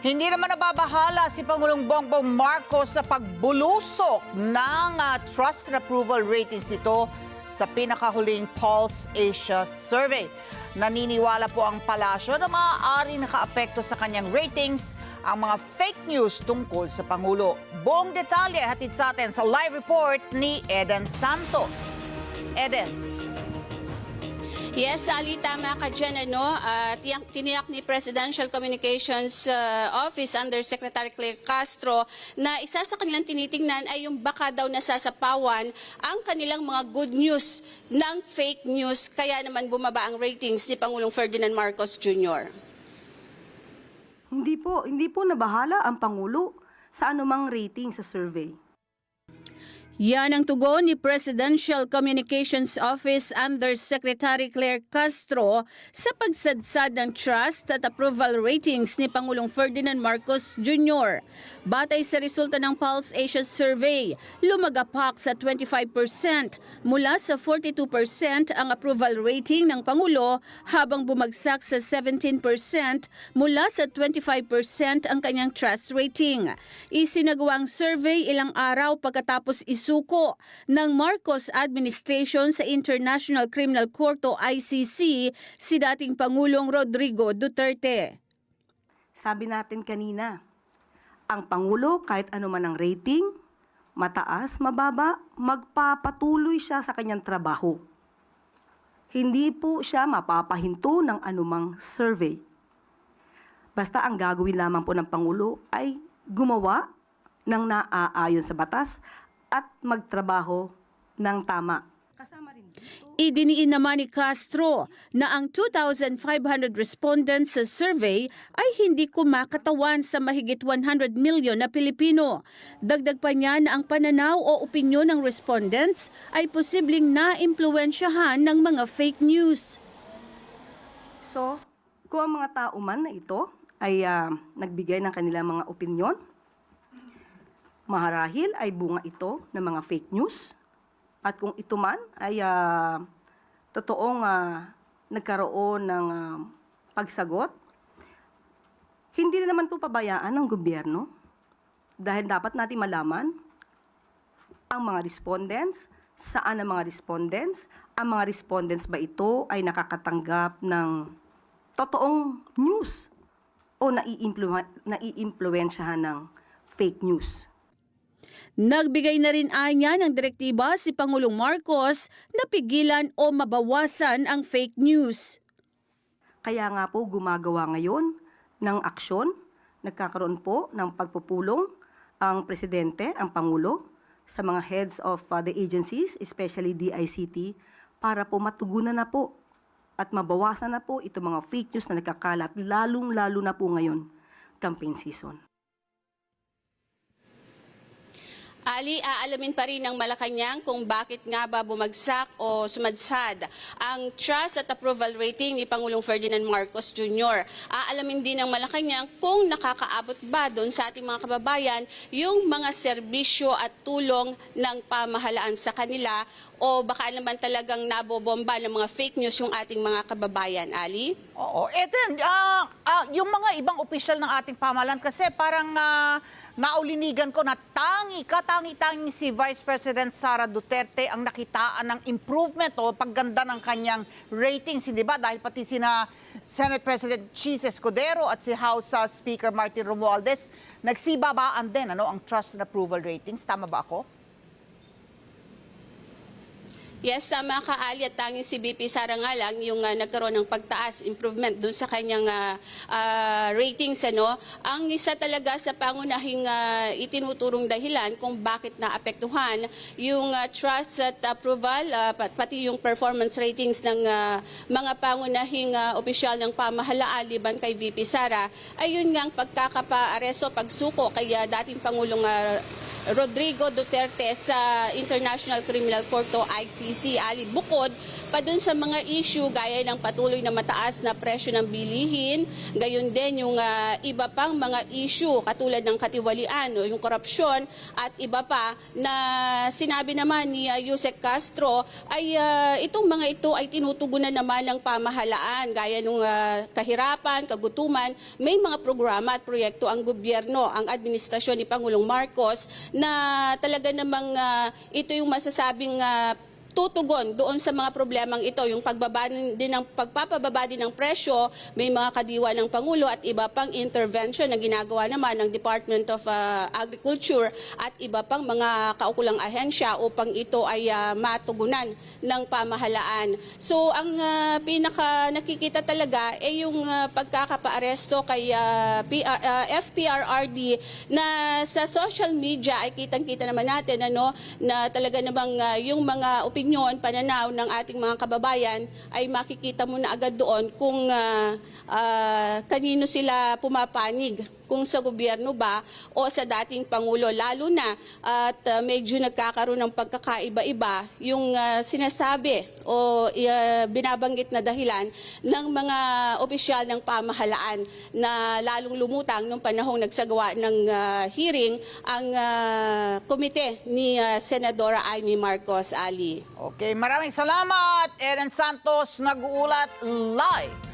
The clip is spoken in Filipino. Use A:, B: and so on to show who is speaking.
A: Hindi naman nababahala si Pangulong Bongbong Marcos sa pagbulusok ng trust and approval ratings nito sa pinakahuling Pulse Asia Survey. Naniniwala po ang palasyo na maaaring nakaapekto sa kanyang ratings ang mga fake news tungkol sa Pangulo. Buong detalye hatid sa atin sa live report ni Eden Santos. Eden.
B: Yes, Ali, tama ka dyan. Tiniyak ni Presidential Communications Office under Secretary Claire Castro na isa sa kanilang tinitingnan ay yung baka daw nasasapawan ang kanilang mga good news ng fake news. Kaya naman bumaba ang ratings ni Pangulong Ferdinand Marcos Jr.
C: Hindi po nabahala ang Pangulo sa anumang rating sa survey.
B: Yan ang tugon ni Presidential Communications Office Under Secretary Claire Castro sa pagsadsad ng trust at approval ratings ni Pangulong Ferdinand Marcos Jr. Batay sa resulta ng Pulse Asia Survey, lumagapak sa 25% mula sa 42% ang approval rating ng Pangulo habang bumagsak sa 17% mula sa 25% ang kanyang trust rating. Isinagawa ang survey ilang araw pagkatapos suko ng Marcos administration sa International Criminal Court o ICC si dating Pangulong Rodrigo Duterte.
C: Sabi natin kanina, ang Pangulo kahit ano man ang rating, mataas, mababa, magpapatuloy siya sa kanyang trabaho. Hindi po siya mapapahinto ng anumang survey. Basta ang gagawin lamang po ng Pangulo ay gumawa ng naaayon sa batas at magtrabaho ng tama. Kasama rin dito.
B: Idiniin naman ni Castro na ang 2,500 respondents sa survey ay hindi kumakatawan sa mahigit 100 million na Pilipino. Dagdag pa niya na ang pananaw o opinyon ng respondents ay posibleng naimpluwensyahan ng mga fake news.
C: So, kung ang mga tao man na ito ay nagbigay ng kanilang mga opinyon, maharahil ay bunga ito ng mga fake news. At kung ito man ay totoong nagkaroon ng pagsagot, hindi na naman ito pabayaan ng gobyerno dahil dapat natin malaman ang mga respondents, saan ang mga respondents ba ito ay nakakatanggap ng totoong news o naiimpluwensyahan ng fake news.
B: Nagbigay na rin anya ng direktiba si Pangulong Marcos na pigilan o mabawasan ang fake news.
C: Kaya nga po gumagawa ngayon ng aksyon, nagkakaroon po ng pagpupulong ang Presidente, ang Pangulo, sa mga heads of the agencies, especially DICT, para po matugunan na po at mabawasan na po itong mga fake news na nagkakalat, lalong-lalo na po ngayon, campaign season.
B: Ali, aalamin pa rin ng Malacanang kung bakit nga ba bumagsak o sumadsad ang trust at approval rating ni Pangulong Ferdinand Marcos Jr. Aalamin din ng Malacanang kung nakakaabot ba doon sa ating mga kababayan yung mga serbisyo at tulong ng pamahalaan sa kanila o baka naman talagang nabobomba ng mga fake news yung ating mga kababayan, Ali?
A: Oo, Eden, yung mga ibang opisyal ng ating pamahalaan kasi parang naulinigan ko na katangi-tangi si Vice President Sara Duterte ang nakitaan ng improvement o pagganda ng kanyang ratings, hindi ba? Dahil pati sina Senate President Chis Escudero at si House Speaker Martin Romualdez nagsibabaan din ang trust and approval ratings. Tama ba ako?
B: Yes, sama ka, Ali, at tanging si BP Sara nga lang yung nagkaroon ng pagtaas, improvement dun sa kanyang ratings. Ang isa talaga sa pangunahing itinuturong dahilan kung bakit naapektuhan yung trust at approval, pati yung performance ratings ng mga pangunahing opisyal ng pamahalaan liban kay VP Sara, ay yun nga ang pagkakapa-aresto, pagsuko kay dating Pangulong Rodrigo Duterte sa International Criminal Court o ICC. ICC, Ali, bukod pa dun sa mga issue gaya ng patuloy na mataas na presyo ng bilihin, gayon din yung iba pang mga issue katulad ng katiwalian o yung korupsyon at iba pa na sinabi naman ni Yusek Castro ay itong mga ito ay tinutugunan naman ng pamahalaan gaya ng kahirapan, kagutuman. May mga programa at proyekto ang gobyerno, ang administrasyon ni Pangulong Marcos na talaga namang ito yung masasabing tutugon doon sa mga problemang ito, yung pagpapababa din ng presyo, may mga kadiwa ng Pangulo at iba pang intervention na ginagawa naman ng Department of Agriculture at iba pang mga kaukulang ahensya upang ito ay matugunan ng pamahalaan. So ang pinaka nakikita talaga ay yung pagkakapaaresto kay FPRRD na sa social media ay kitang-kita naman natin na talaga namang yung mga opinion, pananaw ng ating mga kababayan ay makikita mo na agad doon kung kanino sila pumapanig, kung sa gobyerno ba o sa dating Pangulo, lalo na at medyo nagkakaroon ng pagkakaiba-iba yung sinasabi o binabanggit na dahilan ng mga opisyal ng pamahalaan na lalong lumutang nung panahong nagsagawa ng hearing ang komite ni Senadora Amy Marcos, Ali.
A: Okay, maraming salamat. Eren Santos nag-uulat live